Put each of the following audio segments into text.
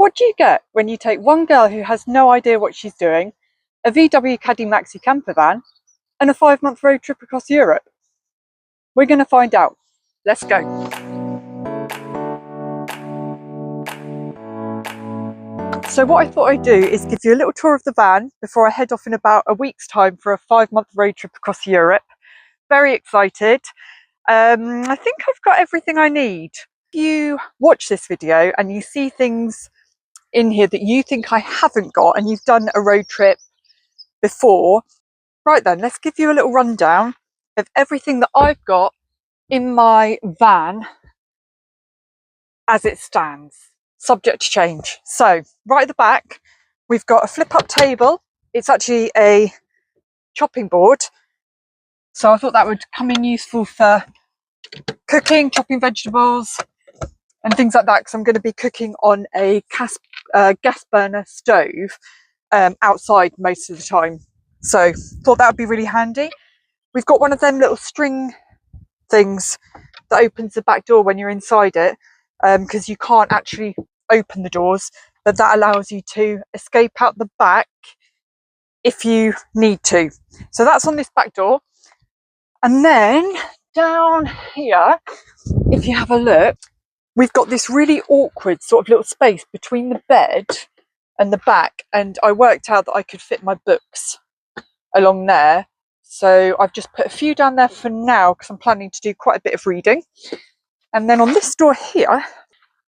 What do you get when you take one girl who has no idea what she's doing, a VW Caddy Maxi camper van, and a 5-month road trip across Europe? We're going to find out. Let's go. So what I thought I'd do is give you a little tour of the van before I head off in about a week's time for a 5-month road trip across Europe. Very excited. I think I've got everything I need. If you watch this video and you see things in here that you think I haven't got and you've done a road trip before, right then, let's give you a little rundown of everything that I've got in my van as it stands, subject to change. So right at the back, we've got a flip up table. It's actually a chopping board. So I thought that would come in useful for cooking, chopping vegetables and things like that, because I'm going to be cooking on a gas burner stove outside most of the time. So thought that would be really handy. We've got one of them little string things that opens the back door when you're inside it, because you can't actually open the doors, but that allows you to escape out the back if you need to. So that's on this back door. And then down here, if you have a look, we've got this really awkward sort of little space between the bed and the back, and I worked out that I could fit my books along there. So I've just put a few down there for now because I'm planning to do quite a bit of reading. And then on this door here,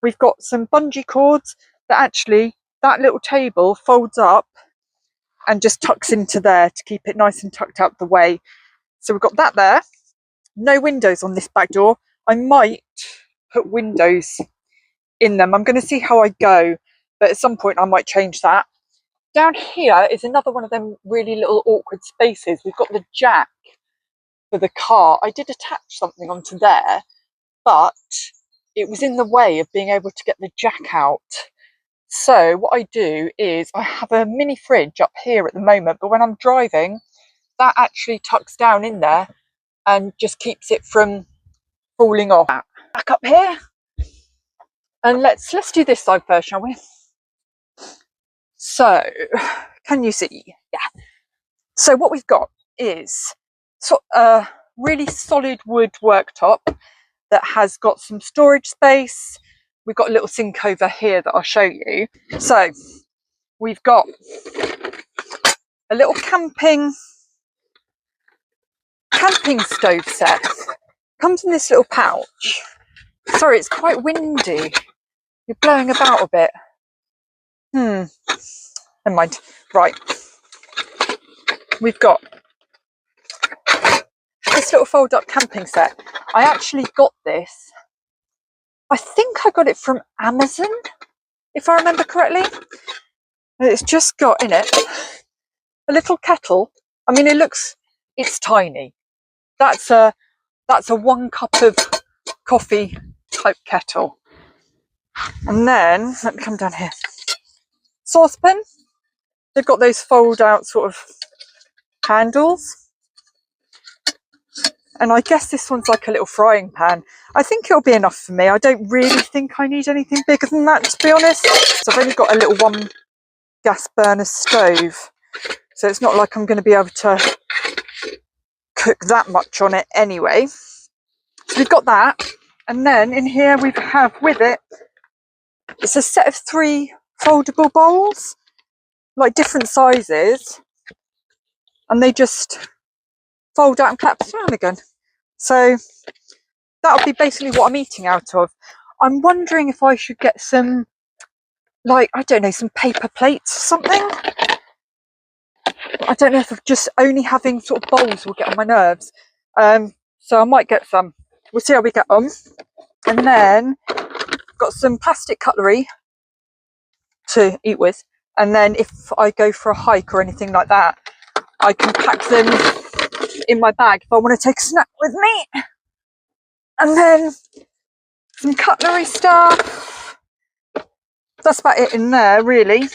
we've got some bungee cords that actually, that little table folds up and just tucks into there to keep it nice and tucked out the way. So we've got that there. No windows on this back door. I might put windows in them. I'm going to see how I go, but at some point I might change that. Down here is another one of them really little awkward spaces. We've got the jack for the car. I did attach something onto there, but it was in the way of being able to get the jack out. So what I do is I have a mini fridge up here at the moment, but when I'm driving, that actually tucks down in there and just keeps it from falling off. Back up here, and let's do this side first, shall we? So can you see? Yeah. So what we've got is a really solid wood worktop that has got some storage space. We've got a little sink over here that I'll show you. So we've got a little camping stove set. Comes in this little pouch. Sorry, it's quite windy. You're blowing about a bit. Never mind. Right. We've got this little fold-up camping set. I actually got this. I think I got it from Amazon, if I remember correctly. And it's just got in it a little kettle. I mean, it's tiny. That's a 1 cup of coffee type kettle. And then let me come down here. Saucepan. They've got those fold out sort of handles. And I guess this one's like a little frying pan. I think it'll be enough for me. I don't really think I need anything bigger than that, to be honest. So I've only got a little 1 gas burner stove. So it's not like I'm going to be able to cook that much on it anyway. So we've got that. And then in here we have with it, it's a set of 3 foldable bowls, like different sizes. And they just fold out and collapse down again. So that'll be basically what I'm eating out of. I'm wondering if I should get some, like, I don't know, some paper plates or something. I don't know if just only having sort of bowls will get on my nerves. So I might get some. We'll see how we get on. And then got some plastic cutlery to eat with. And then if I go for a hike or anything like that, I can pack them in my bag if I want to take a snack with me. And then some cutlery stuff. That's about it in there, really.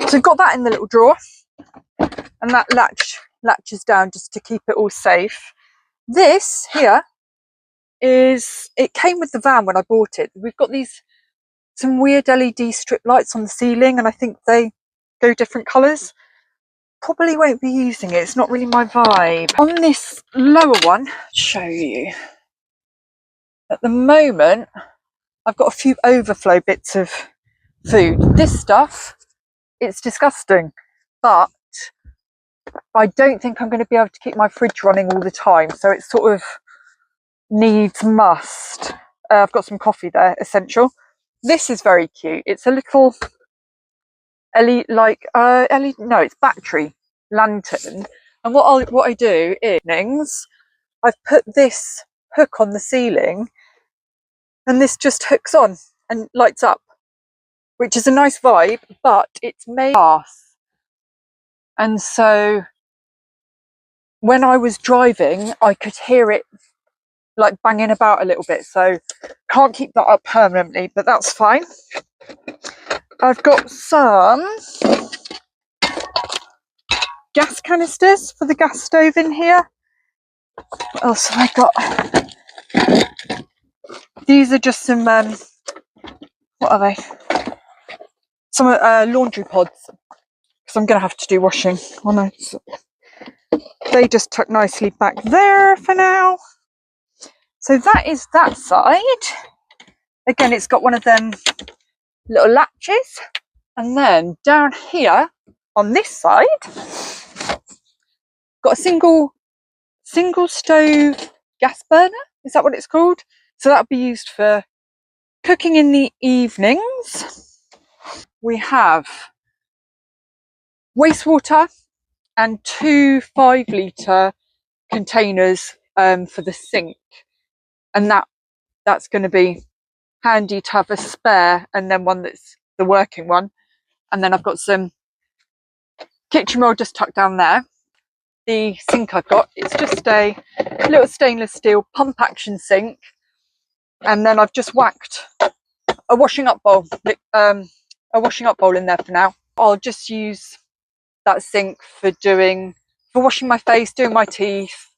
So I've got that in the little drawer. And that latches down just to keep it all safe. This here it came with the van when I bought it. We've got these some weird LED strip lights on the ceiling, and I think they go different colours. Probably won't be using it, it's not really my vibe. On this lower one, show you. At the moment, I've got a few overflow bits of food. This stuff, it's disgusting, but I don't think I'm going to be able to keep my fridge running all the time, so it sort of needs must. I've got some coffee there, essential. This is very cute. It's a little LED, no, it's battery lantern. And what I do is, evenings, I've put this hook on the ceiling, and this just hooks on and lights up, which is a nice vibe, but it's made of glass. And so when I was driving, I could hear it like banging about a little bit, so can't keep that up permanently, but that's fine. I've got some gas canisters for the gas stove in here. What else have I got? These are just some what are they? Some laundry pods, because I'm going to have to do washing. Oh no, they just tuck nicely back there for now. So that is that side. Again, it's got one of them little latches, and then down here on this side, got a single stove gas burner. Is that what it's called? So that'll be used for cooking in the evenings. We have wastewater and 2 5-litre containers for the sink, and that's going to be handy to have a spare, and then one that's the working one. And then I've got some kitchen roll just tucked down there. The sink I've got, it's just a little stainless steel pump action sink, and then I've just whacked a washing up bowl in there for now. I'll just use that sink for washing my face, doing my teeth,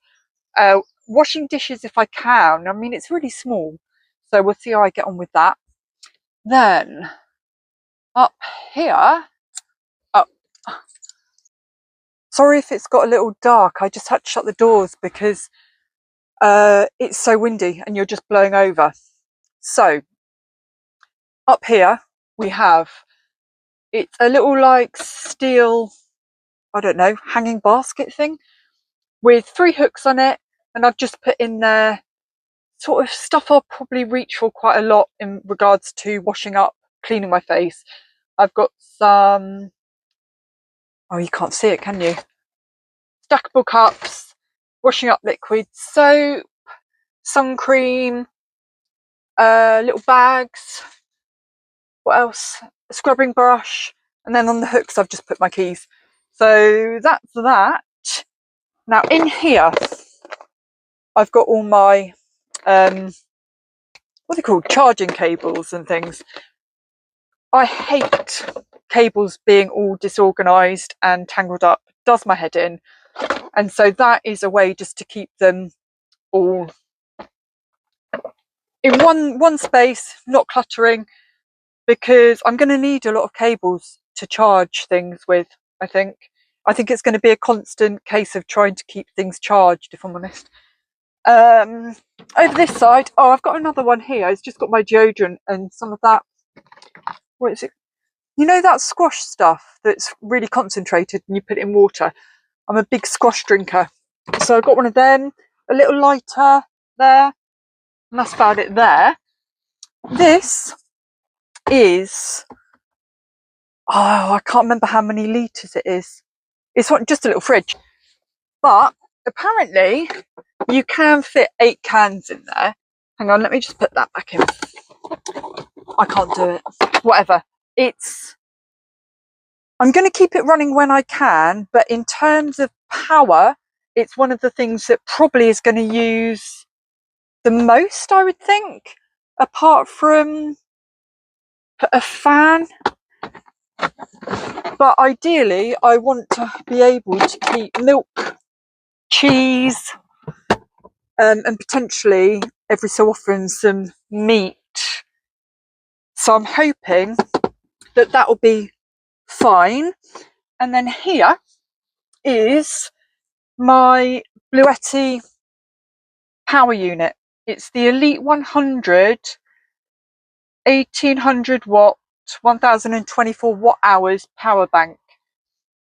washing dishes if I can. I mean, it's really small, so we'll see how I get on with that. Then up here, sorry if it's got a little dark, I just had to shut the doors because it's so windy and you're just blowing over. So up here we have, it's a little like steel, I don't know, hanging basket thing with 3 hooks on it, and I've just put in there sort of stuff I'll probably reach for quite a lot in regards to washing up, cleaning my face. I've got some, oh, you can't see it, can you? Stackable cups, washing up liquids, soap, sun cream, little bags, what else? A scrubbing brush, and then on the hooks I've just put my keys. So that's that. Now in here I've got all my what are they called, charging cables and things. I hate cables being all disorganised and tangled up, it does my head in, and so that is a way just to keep them all in one space, not cluttering, because I'm going to need a lot of cables to charge things with. I think it's going to be a constant case of trying to keep things charged, if I'm honest. Over this side, oh, I've got another one here. It's just got my deodorant and some of that, what is it, you know, that squash stuff that's really concentrated and you put it in water. I'm a big squash drinker, so I've got one of them, a little lighter there, and that's about it there. This is, oh, I can't remember how many litres it is. It's just a little fridge, but apparently you can fit 8 cans in there. Hang on, let me just put that back in. I can't do it. Whatever. I'm going to keep it running when I can, but in terms of power, it's one of the things that probably is going to use the most, I would think, apart from a fan. But ideally, I want to be able to keep milk, cheese, and potentially every so often some meat So I'm hoping that that will be fine. And then here is my Bluetti power unit. It's the Elite 100 1800 watt 1024 watt hours power bank.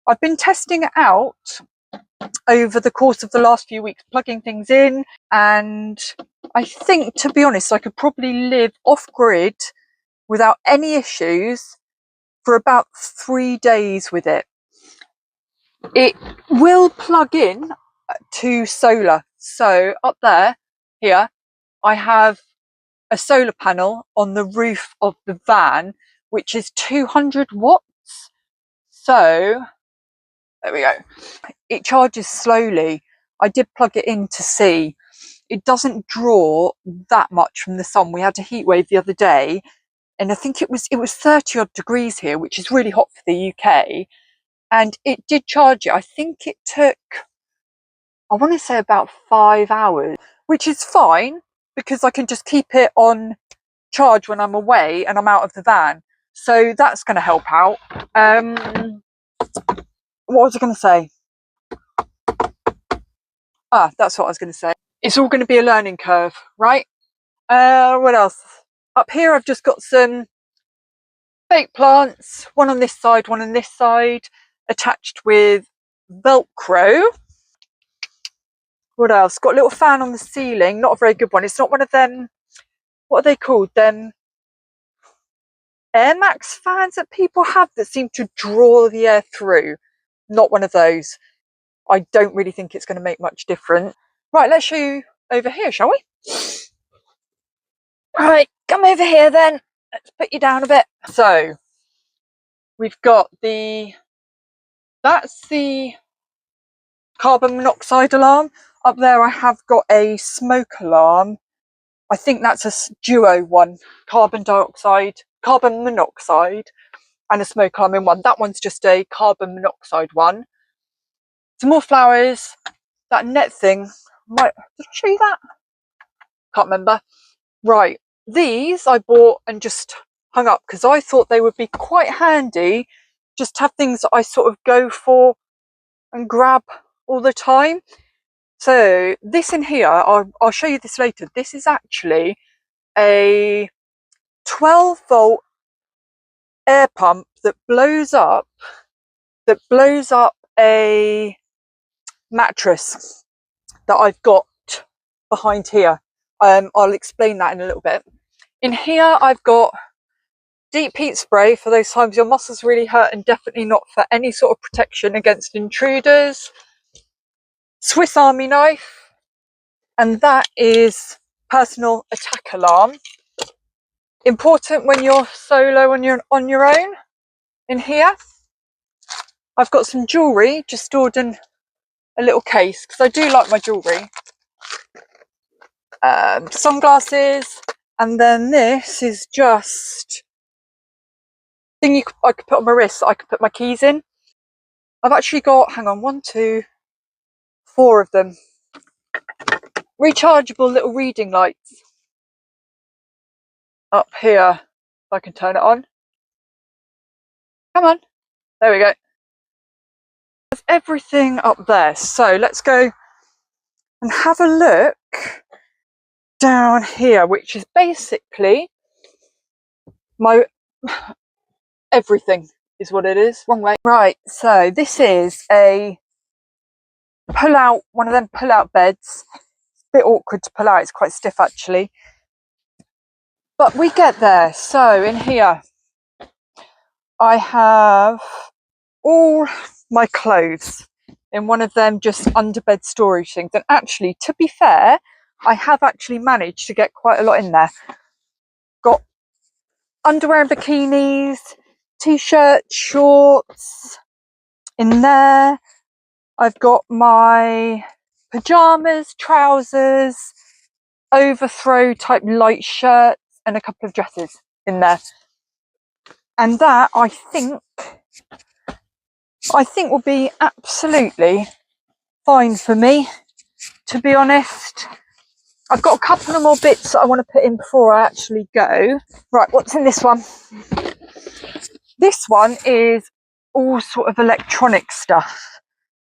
I've been testing it out over the course of the last few weeks, plugging things in, and I think, to be honest, I could probably live off grid without any issues for about 3 days with it. It will plug in to solar. So up there, here, I have a solar panel on the roof of the van, which is 200 watts. So there we go. It charges slowly. I did plug it in to see. It doesn't draw that much from the sun. We had a heat wave the other day, and I think it was 30 odd degrees here, which is really hot for the UK. And it did charge it. I think it took, I want to say, about 5 hours, which is fine because I can just keep it on charge when I'm away and I'm out of the van. So that's going to help out. What was I going to say? That's what I was going to say. It's all going to be a learning curve, right? What else? Up here I've just got some fake plants, one on this side, one on this side, attached with Velcro. What else? Got a little fan on the ceiling, not a very good one. It's not one of them, what are they called? Them Air Max fans that people have that seem to draw the air through. Not one of those. I don't really think it's going to make much difference. Right, let's show you over here, shall we? Right, come over here then. Let's put you down a bit. So, we've got that's the carbon monoxide alarm. Up there I have got a smoke alarm. I think that's a duo one. Carbon monoxide and a smoke alarm in one. That one's just a carbon monoxide one. Some more flowers. That net thing. Did I show you that? Can't remember. Right. These I bought and just hung up because I thought they would be quite handy. Just have things that I sort of go for and grab all the time. So this in here, I'll show you this later. This is actually a 12 volt air pump that blows up a mattress that I've got behind here. I'll explain that in a little bit. In here I've got deep heat spray for those times your muscles really hurt, and definitely not for any sort of protection against intruders. Swiss Army knife, and that is personal attack alarm. Important when you're solo and you're on your own. In here I've got some jewellery just stored in a little case because I do like my jewellery. Sunglasses, and then this is just thing I could put on my wrist that I could put my keys in. I've actually got, hang on, 1, 2, 4 of them. Rechargeable little reading lights up here. If I can turn it on. Come on. There we go. There's everything up there. So let's go and have a look down here, which is basically my everything is what it is. Wrong way. Right, so this is a one of them pull-out beds. It's a bit awkward to pull out, it's quite stiff actually. But we get there. So in here I have all my clothes in one of them just underbed storage things. And actually, to be fair, I have actually managed to get quite a lot in there. Got underwear and bikinis, t-shirts, shorts in there. I've got my pyjamas, trousers, overthrow type light shirts, and a couple of dresses in there. And that I think will be absolutely fine for me, to be honest. I've got a couple of more bits that I want to put in before I actually go. Right, what's in this one? This one is all sort of electronic stuff.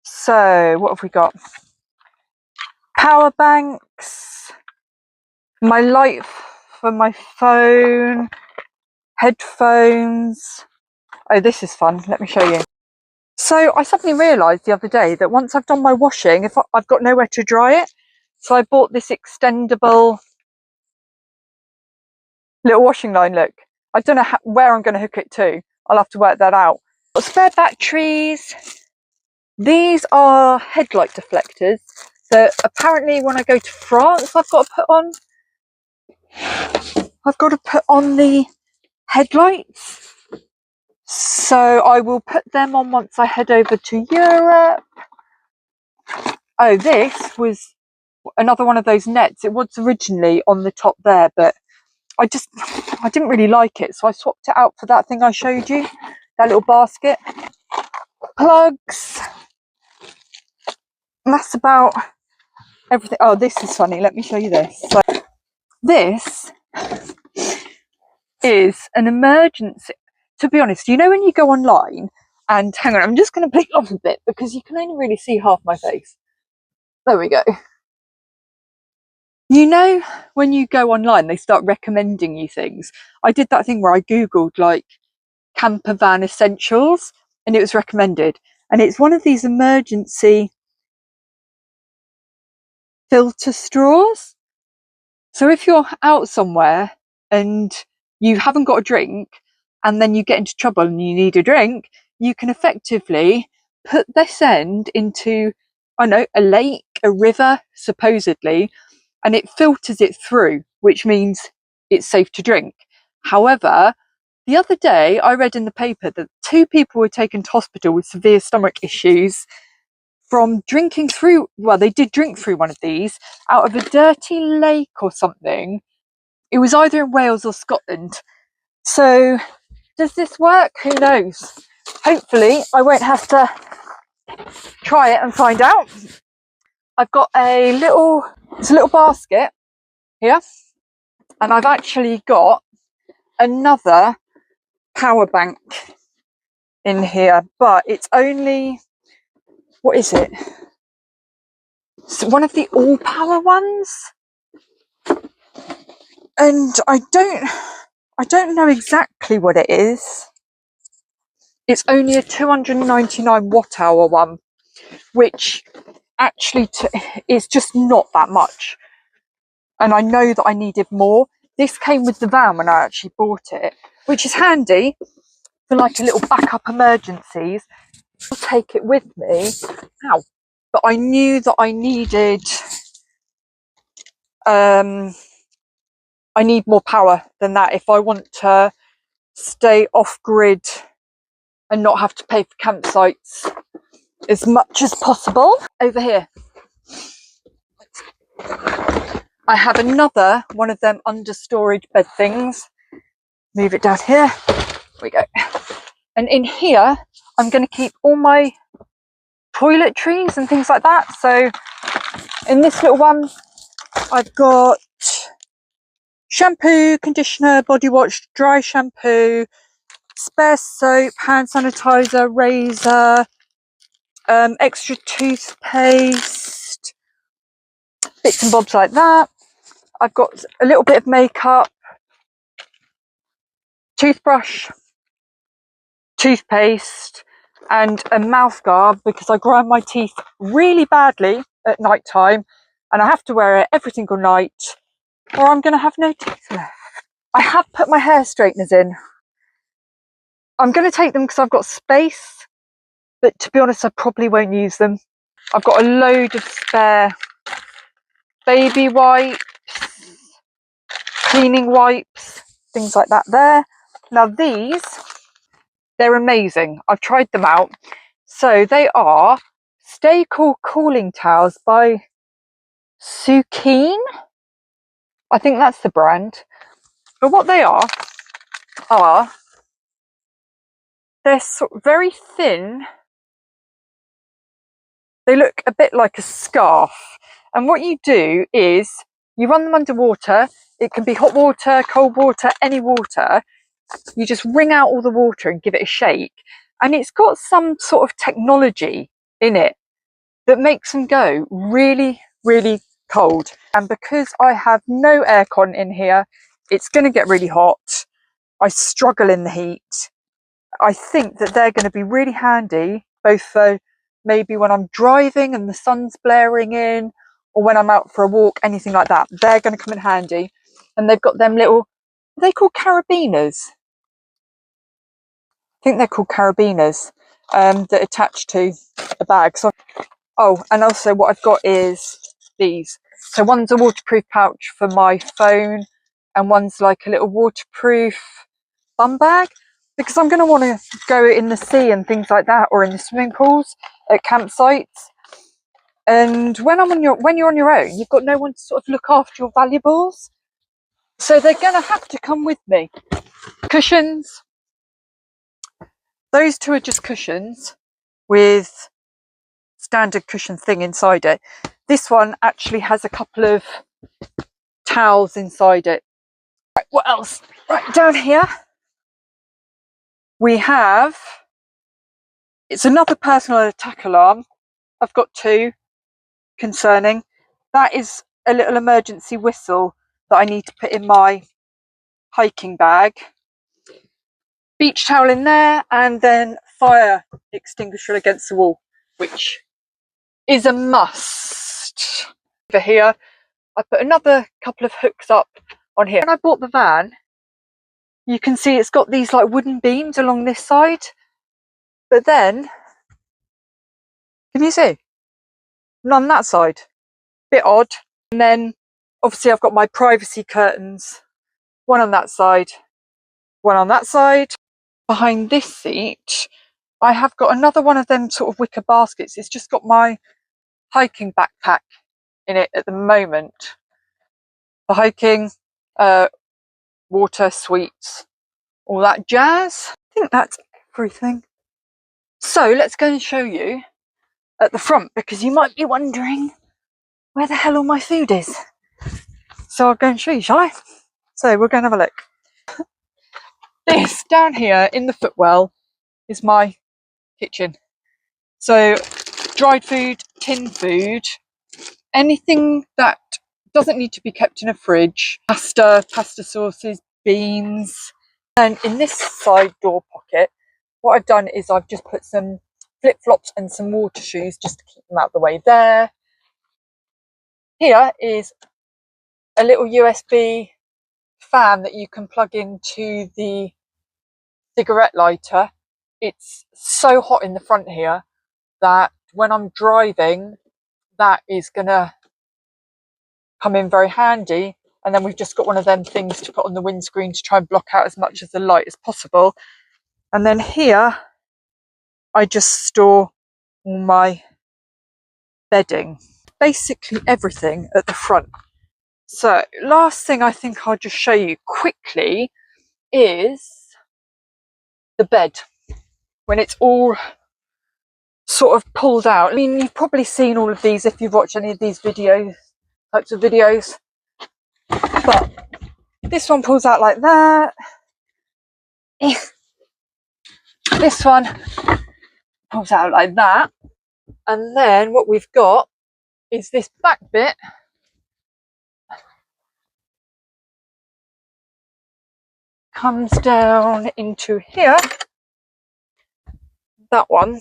So what have we got? Power banks, my light for my phone, headphones. Oh, this is fun. Let me show you. So I suddenly realised the other day that once I've done my washing, if I've got nowhere to dry it, so I bought this extendable little washing line. Look, I don't know where I'm going to hook it to. I'll have to work that out. Got spare batteries. These are headlight deflectors that apparently when I go to France, I've got to put on the headlights. So I will put them on once I head over to Europe. Oh, this was another one of those nets. It was originally on the top there, but I didn't really like it, so I swapped it out for that thing I showed you, that little basket. Plugs. And that's about everything. Oh, this is funny. Let me show you this. So this is an emergency. To be honest, you know when you go online and hang on, I'm just going to blink off a bit because you can only really see half my face. There we go. You know when you go online, they start recommending you things. I did that thing where I googled like camper van essentials and it was recommended, and it's one of these emergency filter straws. So if you're out somewhere and you haven't got a drink and then you get into trouble and you need a drink, you can effectively put this end into, I don't know, a lake, a river, supposedly, and it filters it through, which means it's safe to drink. However, the other day I read in the paper that 2 people were taken to hospital with severe stomach issues from drinking through, well, they did drink through one of these out of a dirty lake or something. It was either in Wales or Scotland. So does this work? Who knows? Hopefully I won't have to try it and find out. I've got it's a little basket here, and I've actually got another power bank in here, but it's only, what is it? It's one of the all power ones, and I don't know exactly what it is. It's only a 299 watt hour one, which actually is just not that much, and I know that I needed more. This came with the van when I actually bought it, which is handy for like a little backup emergencies. I'll take it with me. Ow. But I knew that I need more power than that if I want to stay off grid and not have to pay for campsites as much as possible. Over here I have another one of them under storage bed things. Move it down here. We go. And in here I'm going to keep all my toiletries and things like that. So in this little one I've got shampoo, conditioner, body wash, dry shampoo, spare soap, hand sanitizer, razor, extra toothpaste, bits and bobs like that. I've got a little bit of makeup, toothbrush, toothpaste, and a mouth guard because I grind my teeth really badly at night time and I have to wear it every single night or I'm going to have no teeth left. I have put my hair straighteners in. I'm going to take them because I've got space, but to be honest I probably won't use them. I've got a load of spare baby wipes, cleaning wipes, things like that there. Now these, they're amazing. I've tried them out. So they are Stay Cool cooling towels by Sukeen. I think that's the brand. But what they are they're very thin. They look a bit like a scarf. And what you do is You run them under water. It can be hot water, cold water, any water. You just wring out all the water and give it a shake. And it's got some sort of technology in it that makes them go really, really cold. And because I have no aircon in here, it's going to get really hot. I struggle in the heat. I think that they're going to be really handy, both for maybe when I'm driving and the sun's blaring in, or when I'm out for a walk, anything like that. They're going to come in handy. And they've got them little, are they called carabiners? I think they're called carabiners that attach to the bag. So, oh, and also what I've got is these. So one's a waterproof pouch for my phone, and one's like a little waterproof bum bag, because I'm going to want to go in the sea and things like that, or in the swimming pools at campsites. And when you're on your own, you've got no one to sort of look after your valuables. So they're going to have to come with me. Cushions. Those two are just cushions with standard cushion thing inside it. This one actually has a couple of towels inside it. Right, what else? Right, down here we have, it's another personal attack alarm. I've got two concerning. That is a little emergency whistle that I need to put in my hiking bag. Beach towel in there, and then fire extinguisher against the wall, which is a must. Over here, I put another couple of hooks up on here. When I bought the van, you can see it's got these like wooden beams along this side, but then, can you see? None on that side. Bit odd. And then obviously I've got my privacy curtains, one on that side, one on that side. Behind this seat, I have got another one of them sort of wicker baskets. It's just got my hiking backpack in it at the moment. For hiking, water, sweets, all that jazz. I think that's everything. So let's go and show you at the front, because you might be wondering where the hell all my food is. So I'll go and show you, shall I? So we're going to have a look. This down here in the footwell is my kitchen. So dried food, tinned food, anything that doesn't need to be kept in a fridge, pasta sauces, beans. And in this side door pocket, what I've done is I've just put some flip-flops and some water shoes just to keep them out of the way there. Here is a little USB fan that you can plug into the cigarette lighter. It's so hot in the front here that when I'm driving, that is gonna come in very handy. And then we've just got one of them things to put on the windscreen to try and block out as much of the light as possible. And then here I just store all my bedding, basically everything at the front. So last thing I think I'll just show you quickly is the bed when it's all sort of pulled out. I mean, you've probably seen all of these if you've watched any of these types of videos, but this one pulls out like that. This one pulls out like that. And then what we've got is this back bit comes down into here. That one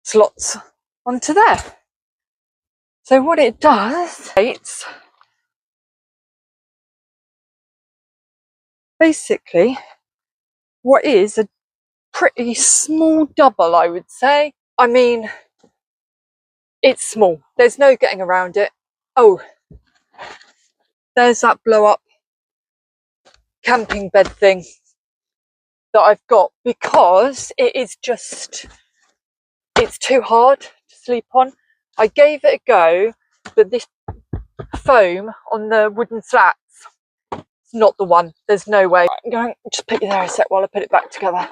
slots onto there. So what it does, it's basically what is a pretty small double, I would say. I mean, it's small. There's no getting around it. Oh, there's that blow up camping bed thing that I've got, because it is just, it's too hard to sleep on. I gave it a go, but this foam on the wooden slats, it's not the one. There's no way. I'm going to just put you there a sec while I put it back together.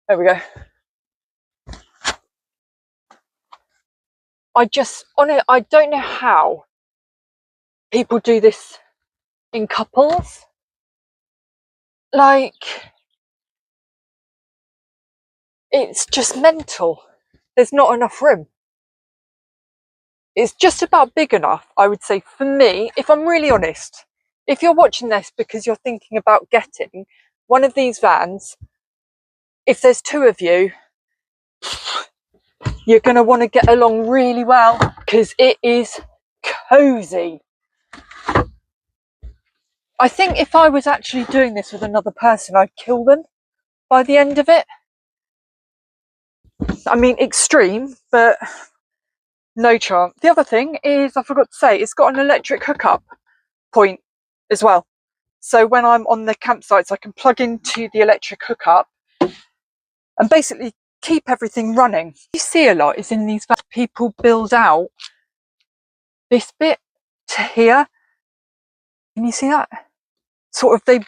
There we go. I don't know how people do this in couples. Like, it's just mental. There's not enough room. It's just about big enough, I would say, for me, if I'm really honest. If you're watching this because you're thinking about getting one of these vans, if there's two of you, you're going to want to get along really well because it is cozy. I think if I was actually doing this with another person, I'd kill them by the end of it. I mean, extreme, but no chance. The other thing is, I forgot to say, it's got an electric hookup point as well. So when I'm on the campsites, I can plug into the electric hookup and basically keep everything running. You see a lot is in these vans, people build out this bit to here. Can you see that? Sort of,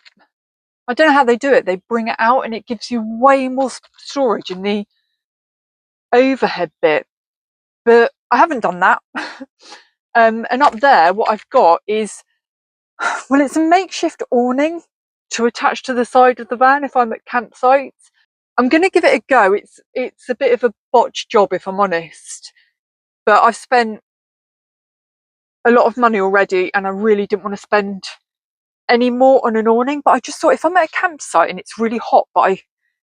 I don't know how they do it. They bring it out and it gives you way more storage in the overhead bit. But I haven't done that. And up there, what I've got is, well, it's a makeshift awning to attach to the side of the van if I'm at campsites. I'm going to give it a go. It's a bit of a botched job, if I'm honest. But I've spent a lot of money already and I really didn't want to spend any more on an awning. But I just thought, if I'm at a campsite and it's really hot but I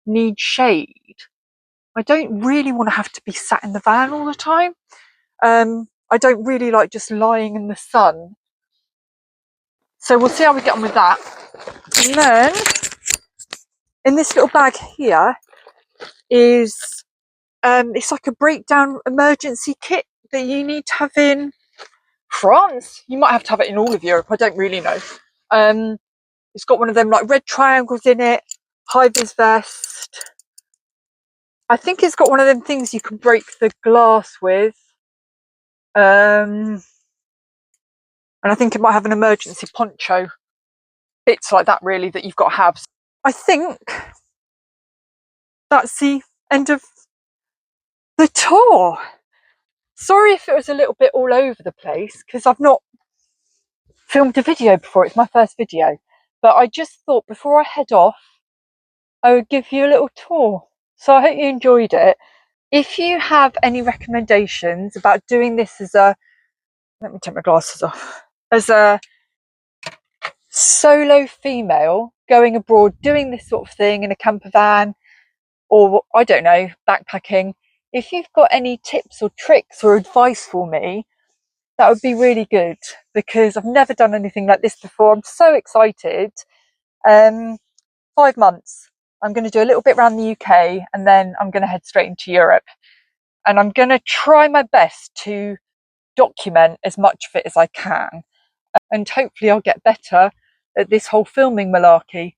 need shade, I don't really want to have to be sat in the van all the time. I don't really like just lying in the sun. So we'll see how we get on with that. And then in this little bag here is, it's like a breakdown emergency kit that you need to have in France. You might have to have it in all of Europe. I don't really know. It's got one of them like red triangles in it, high-vis vest. I think it's got one of them things you can break the glass with. And I think it might have an emergency poncho. Bits like that really that you've got to have. I think that's the end of the tour. Sorry if it was a little bit all over the place because I've not filmed a video before. It's my first video. But I just thought before I head off, I would give you a little tour. So I hope you enjoyed it. If you have any recommendations about doing this as a, let me take my glasses off, as a solo female going abroad, doing this sort of thing in a camper van, or I don't know, backpacking, if you've got any tips or tricks or advice for me, that would be really good because I've never done anything like this before. I'm so excited. 5 months. I'm going to do a little bit around the UK and then I'm going to head straight into Europe. And I'm going to try my best to document as much of it as I can. And hopefully I'll get better at this whole filming malarkey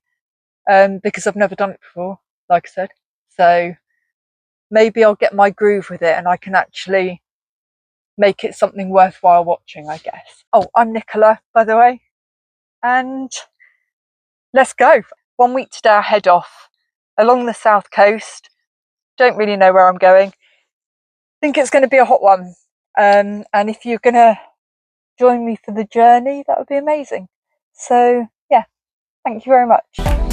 because I've never done it before, like I said. So maybe I'll get my groove with it and I can actually make it something worthwhile watching, I guess. Oh, I'm Nicola, by the way. And let's go. 1 week today I head off along the south coast. Don't really know where I'm going. Think it's going to be a hot one. And if you're going to join me for the journey, that would be amazing. So yeah, thank you very much.